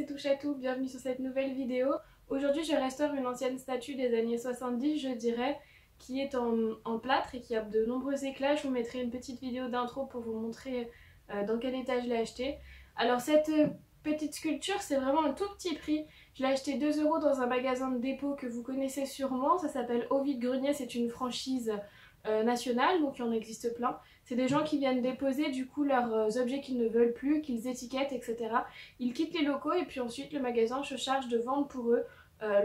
c'est Touche-à-tout, bienvenue sur cette nouvelle vidéo. Aujourd'hui je restaure une ancienne statue des années 70 je dirais, qui est en plâtre et qui a de nombreux éclats. Je vous mettrai une petite vidéo d'intro pour vous montrer dans quel état je l'ai achetée. Alors cette petite sculpture c'est vraiment un tout petit prix. Je l'ai acheté 2 € dans un magasin de dépôt que vous connaissez sûrement, ça s'appelle Ovid Grenier, c'est une franchise nationale, donc il y en existe plein. C'est des gens qui viennent déposer du coup leurs objets qu'ils ne veulent plus, qu'ils étiquettent, etc. Ils quittent les locaux et puis ensuite le magasin se charge de vendre pour eux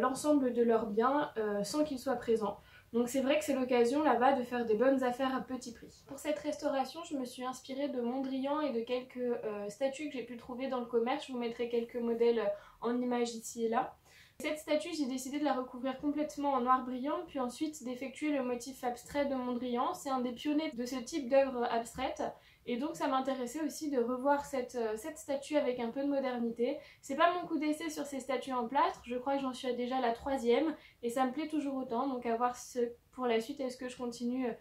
l'ensemble de leurs biens sans qu'ils soient présents. Donc c'est vrai que c'est l'occasion là-bas de faire des bonnes affaires à petit prix. Pour cette restauration, je me suis inspirée de Mondrian et de quelques statues que j'ai pu trouver dans le commerce. Je vous mettrai quelques modèles en images ici et là. Cette statue, j'ai décidé de la recouvrir complètement en noir brillant, puis ensuite d'effectuer le motif abstrait de Mondrian. C'est un des pionniers de ce type d'œuvre abstraite, et donc ça m'intéressait aussi de revoir cette statue avec un peu de modernité. C'est pas mon coup d'essai sur ces statues en plâtre, je crois que j'en suis déjà à la 3e, et ça me plaît toujours autant, donc à voir pour la suite, est-ce que je continuerai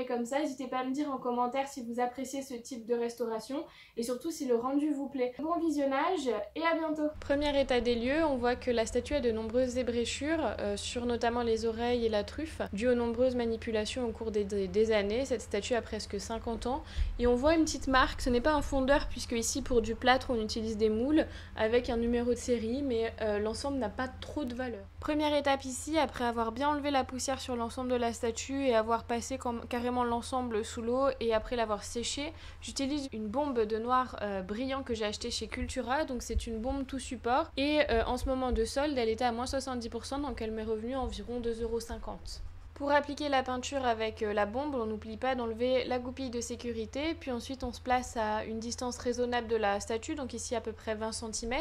comme ça. N'hésitez pas à me dire en commentaire si vous appréciez ce type de restauration et surtout si le rendu vous plaît. Bon visionnage et à bientôt. Premier état des lieux, on voit que la statue a de nombreuses ébréchures sur notamment les oreilles et la truffe, dû aux nombreuses manipulations au cours des années. Cette statue a presque 50 ans et on voit une petite marque. Ce n'est pas un fondeur puisque ici pour du plâtre on utilise des moules avec un numéro de série, mais l'ensemble n'a pas trop de valeur. Première étape ici, après avoir bien enlevé la poussière sur l'ensemble de la statue et avoir passé carrément l'ensemble sous l'eau et après l'avoir séché, j'utilise une bombe de noir brillant que j'ai acheté chez Cultura. Donc c'est une bombe tout support et en ce moment de solde elle était à moins 70%, donc elle m'est revenue environ 2,50 €. Pour appliquer la peinture avec la bombe, on n'oublie pas d'enlever la goupille de sécurité, puis ensuite on se place à une distance raisonnable de la statue, donc ici à peu près 20 cm,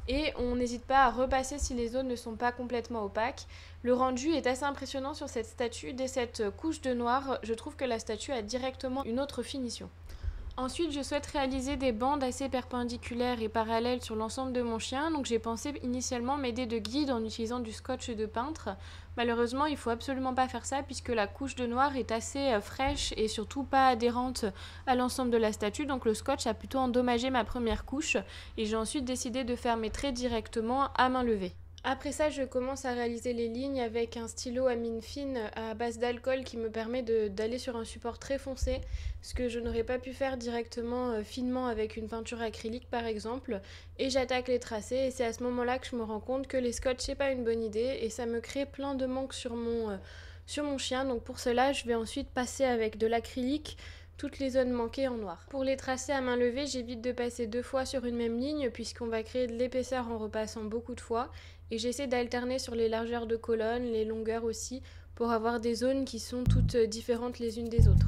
et on n'hésite pas à repasser si les zones ne sont pas complètement opaques. Le rendu est assez impressionnant sur cette statue. Dès cette couche de noir, je trouve que la statue a directement une autre finition. Ensuite, je souhaite réaliser des bandes assez perpendiculaires et parallèles sur l'ensemble de mon chien, donc j'ai pensé initialement m'aider de guide en utilisant du scotch de peintre. Malheureusement, il faut absolument pas faire ça puisque la couche de noir est assez fraîche et surtout pas adhérente à l'ensemble de la statue, donc le scotch a plutôt endommagé ma première couche et j'ai ensuite décidé de faire mes traits directement à main levée. Après ça, je commence à réaliser les lignes avec un stylo à mine fine à base d'alcool qui me permet d'aller sur un support très foncé, ce que je n'aurais pas pu faire directement finement avec une peinture acrylique par exemple. Et j'attaque les tracés et c'est à ce moment-là que je me rends compte que les scotch c'est pas une bonne idée et ça me crée plein de manques sur mon chien. Donc pour cela, je vais ensuite passer avec de l'acrylique toutes les zones manquées en noir. Pour les tracer à main levée, j'évite de passer 2 fois sur une même ligne puisqu'on va créer de l'épaisseur en repassant beaucoup de fois et j'essaie d'alterner sur les largeurs de colonnes, les longueurs aussi, pour avoir des zones qui sont toutes différentes les unes des autres.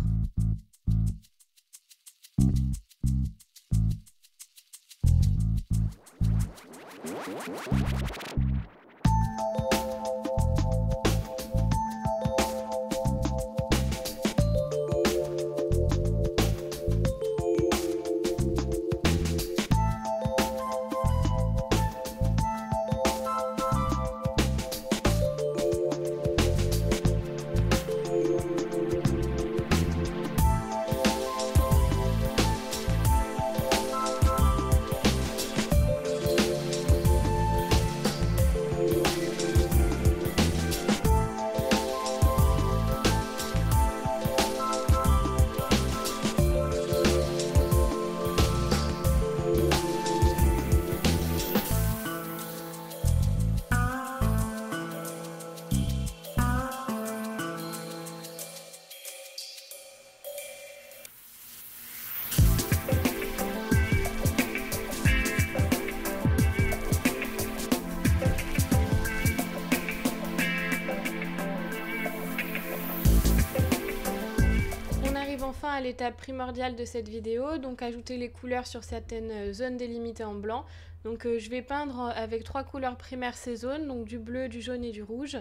Enfin à l'étape primordiale de cette vidéo, donc ajouter les couleurs sur certaines zones délimitées en blanc. Donc je vais peindre avec 3 couleurs primaires ces zones, donc du bleu, du jaune et du rouge,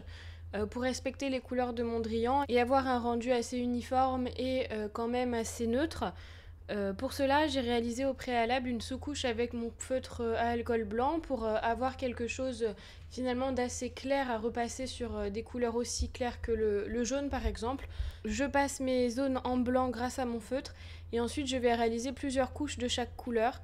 pour respecter les couleurs de Mondrian et avoir un rendu assez uniforme et quand même assez neutre. Pour cela, j'ai réalisé au préalable une sous-couche avec mon feutre à alcool blanc pour avoir quelque chose finalement d'assez clair à repasser sur des couleurs aussi claires que le jaune par exemple. Je passe mes zones en blanc grâce à mon feutre et ensuite je vais réaliser plusieurs couches de chaque couleur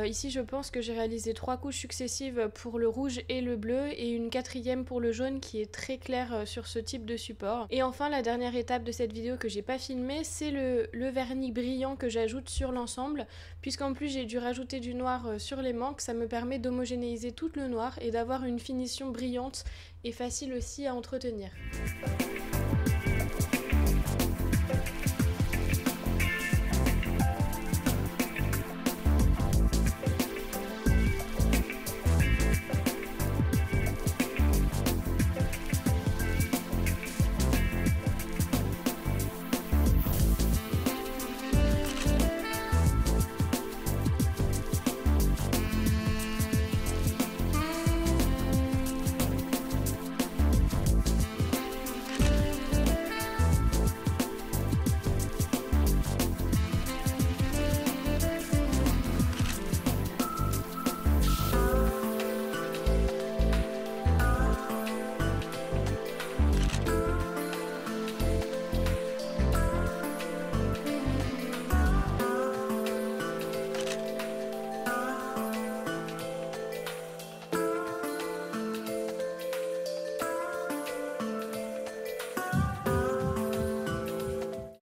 Ici je pense que j'ai réalisé 3 couches successives pour le rouge et le bleu et une 4e pour le jaune qui est très claire sur ce type de support. Et enfin la dernière étape de cette vidéo que j'ai pas filmée, c'est le vernis brillant que j'ajoute sur l'ensemble, puisqu'en plus j'ai dû rajouter du noir sur les manques. Ça me permet d'homogénéiser tout le noir et d'avoir une finition brillante et facile aussi à entretenir.